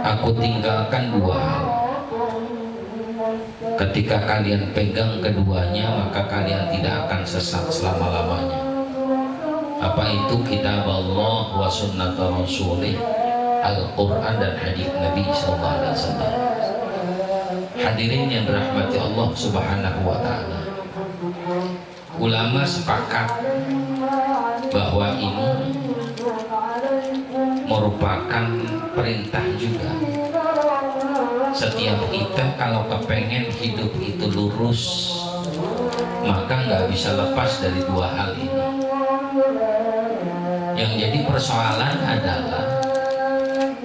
Aku tinggalkan dua hal. Ketika kalian pegang keduanya, maka kalian tidak akan sesat selama-lamanya. Apa itu? Kitab Allah wa sunnat Rasulih, Al-Quran dan hadis Nabi sallallahu alaihi wasallam. Hadirin yang dirahmati Allah Subhanahu wa taala. Ulama sepakat bahwa ini merupakan perintah juga. Setiap kita kalau kepengen hidup itu lurus, maka nggak bisa lepas dari dua hal ini. Yang jadi persoalan adalah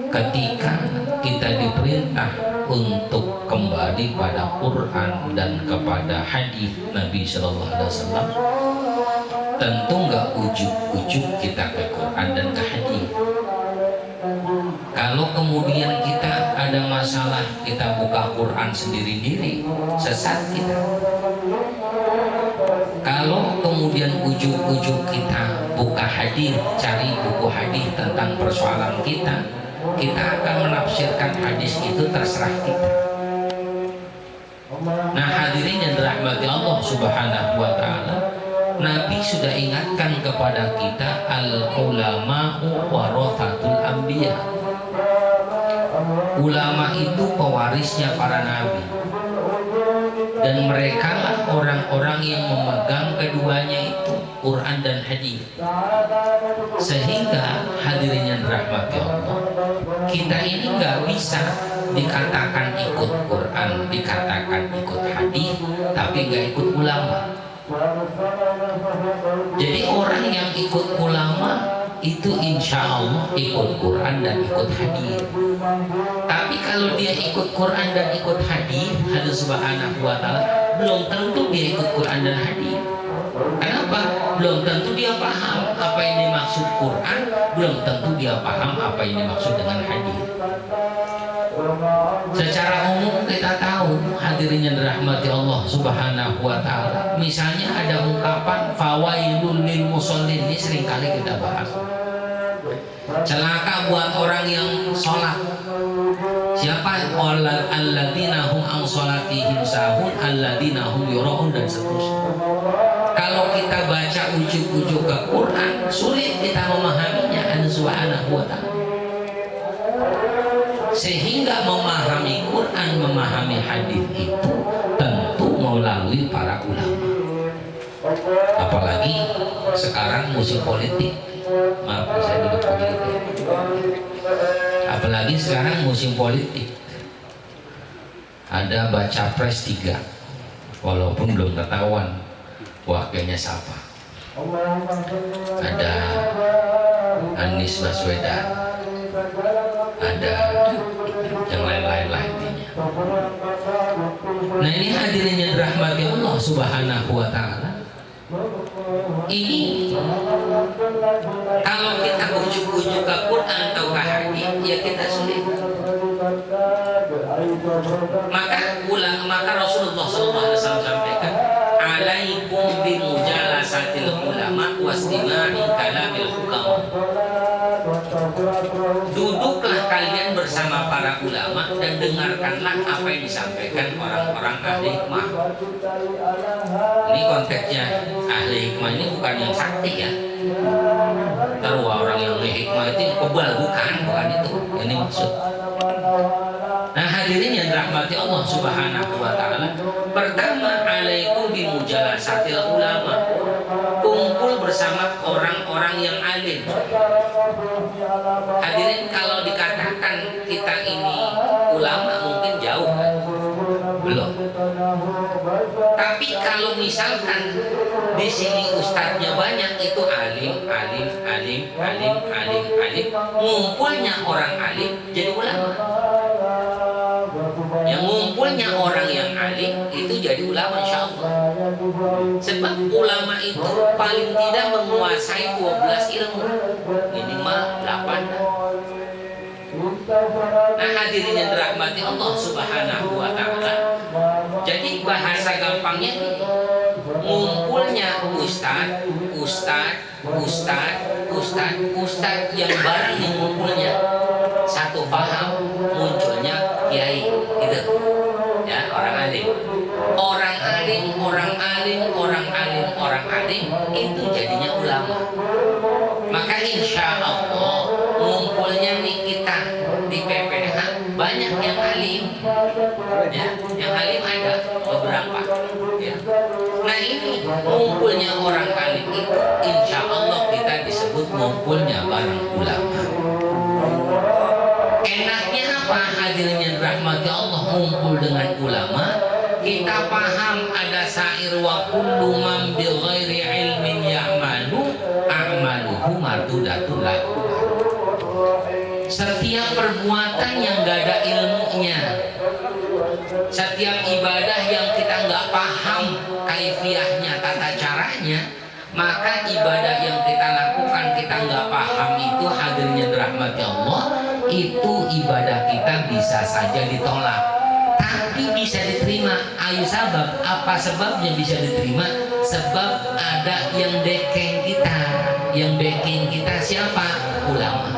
ketika kita diperintah untuk kembali pada Quran dan kepada hadis Nabi Sallallahu Alaihi Wasallam, tentu nggak ujuk-ujuk kita ke Quran dan ke hadis. Kalau kemudian kita ada masalah, kita buka Quran sendiri-sendiri, sesat kita. Kalau kemudian ujuk-ujuk kita buka hadis, cari buku hadis tentang persoalan kita akan menafsirkan hadis itu terserah kita. Nah, hadirin yang dirahmati Allah Subhanahu wa taala, Nabi sudah ingatkan kepada kita, al-ulama'u warathatul anbiya. Ulama itu pewarisnya para nabi, dan mereka lah orang-orang yang memegang keduanya itu, Quran dan hadis. Sehingga hadirin yang dirahmati Allah, kita ini nggak bisa dikatakan ikut Quran, dikatakan ikut hadis, tapi nggak ikut ulama. Jadi orang yang ikut ulama itu insya Allah ikut Quran dan ikut hadis. Tapi kalau dia ikut Quran dan ikut hadis, Allah Subhanahu wa taala, belum tentu dia ikut Quran dan hadis. Kenapa? Belum tentu dia paham apa yang dimaksud Quran, belum tentu dia paham apa yang dimaksud dengan hadis. Secara umum kita tahu, hadirin yang dirahmati Allah Subhanahu wa taala, misalnya ada ungkapan fawailul lil musallin, ini sering kali kita bahas. Celaka buat orang yang sholat. Siapa? Alladzina hum an sholatihim sahun, alladzina hum yura'un, dan seterusnya. Kalau kita baca ujuk-ujuk ke Quran, sulit kita memahaminya, Allah Subhanahu wa taala. Sehingga memahami Quran, memahami hadis itu tentu melalui para ulama. Apalagi sekarang musim politik. Maaf, saya duduk begini. Apalagi sekarang musim politik. Ada baca pres 3, walaupun belum ketahuan wakilnya siapa. Ada Anies Baswedan, ada yang lain-lain lainnya. Nah, ini hadirin yang dirahmati Allah Subhanahu wa taala. Ini kalau kita ujuk-ujuk ke Quran atau ke hadis, ya kita sulit. Maka Rasulullah SAW sampaikan, alaikum bi mujalasatil ulama wastima'i kalamil hukama. Duduklah kalian bersama para ulama dan dengarkanlah apa yang disampaikan orang-orang ahli hikmah. Ini konteksnya ahli hikmah ini bukan yang sakti ya. Taruh orang yang ahli hikmah itu kebal, bukan itu. Ini maksud. Nah, hadirin yang dirahmati Allah Subhanahu wa taala, pertama, alaikum bi mujalasatil ulama. Kumpul bersama orang-orang yang alim. Hadirin, kalau dikatakan kita ini ulama mungkin jauh kan? Belum. Tapi kalau misalkan di sini ustadznya banyak, itu alim, ngumpulnya orang alim jadi ulama. Yang ngumpulnya orang yang alim itu jadi ulama, insya Allah. Sebab ulama itu paling tidak menguasai 12 ilmu, minimal 8. Nah, hadirin yang dirahmati Allah Subhanahu wa taala, jadi bahasa gampangnya ini, ngumpulnya ustad yang bareng yang ngumpulnya untuk paham munculnya kiai gitu ya, orang alim, orang alim, orang alim, orang alim, orang alim itu jadinya ulama. Maka insya Allah ngumpulnya nih kita di PPH banyak yang alim ya, yang alim ada beberapa ya. Nah ini ngumpulnya orang alim itu insya Allah kita disebut ngumpulnya bareng ulama. Enaknya apa hadirnya rahmat Allah ngumpul dengan ulama, kita paham ada syair wa kullu man bi ghairi ilmin ya'malu a'maluhu mardudatun lahu. Setiap perbuatan yang gak ada ilmunya, setiap ibadah yang kita nggak paham kaifiahnya, tata caranya, maka ibadah yang kita lakukan kita nggak paham itu hadirnya rahmat Allah, itu ibadah kita bisa saja ditolak, tapi bisa diterima. Ayo sabab, apa sebabnya bisa diterima? Sebab ada yang backing kita. Yang backing kita siapa? Ulama.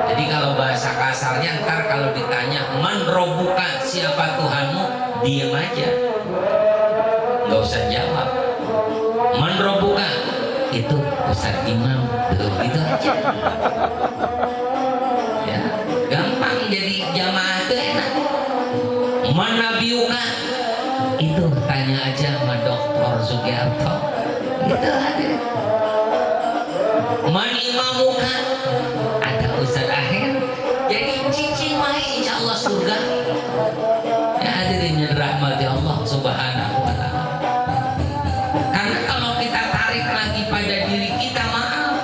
Jadi kalau bahasa kasarnya ntar kalau ditanya man robuka, siapa Tuhanmu, diam aja, nggak usah jawab. Man robuka, itu Ustaz Imam, gitu aja ya, gampang jadi jamaah itu enak. Man nabiuka, itu tanya aja sama Dokter Sugiarto, gitu aja. Man imamuka, ada Ustaz Akhir, jadi cicing wae insya Allah surga ya. Hadirin rahmati Allah subhanahu wa ta'ala. Karena kalau kita tarik lagi pada diri kita, maaf,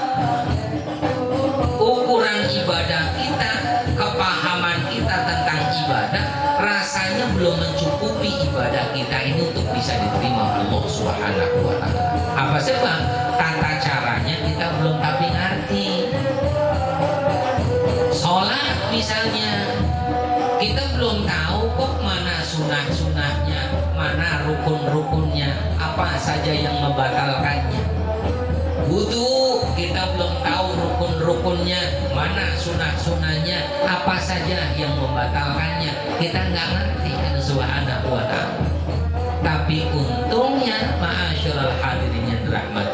ukuran ibadah kita, kepahaman kita tentang ibadah rasanya belum mencukupi ibadah kita ini untuk bisa diterima Allah subhanahu wa ta'ala. Apa sebab? Tata caranya kita belum tapi ngerti. Sholat misalnya kita belum tahu kok mana sunah-sunahnya, mana rukun-rukunnya, apa saja yang membatalkannya. Wudu kita belum tahu rukun-rukunnya, mana sunah-sunahnya, apa saja yang membatalkannya. Kita nggak ngerti kan subhanahu wa ta'ala. Tapi untungnya ma'asyiral hadirin rahmat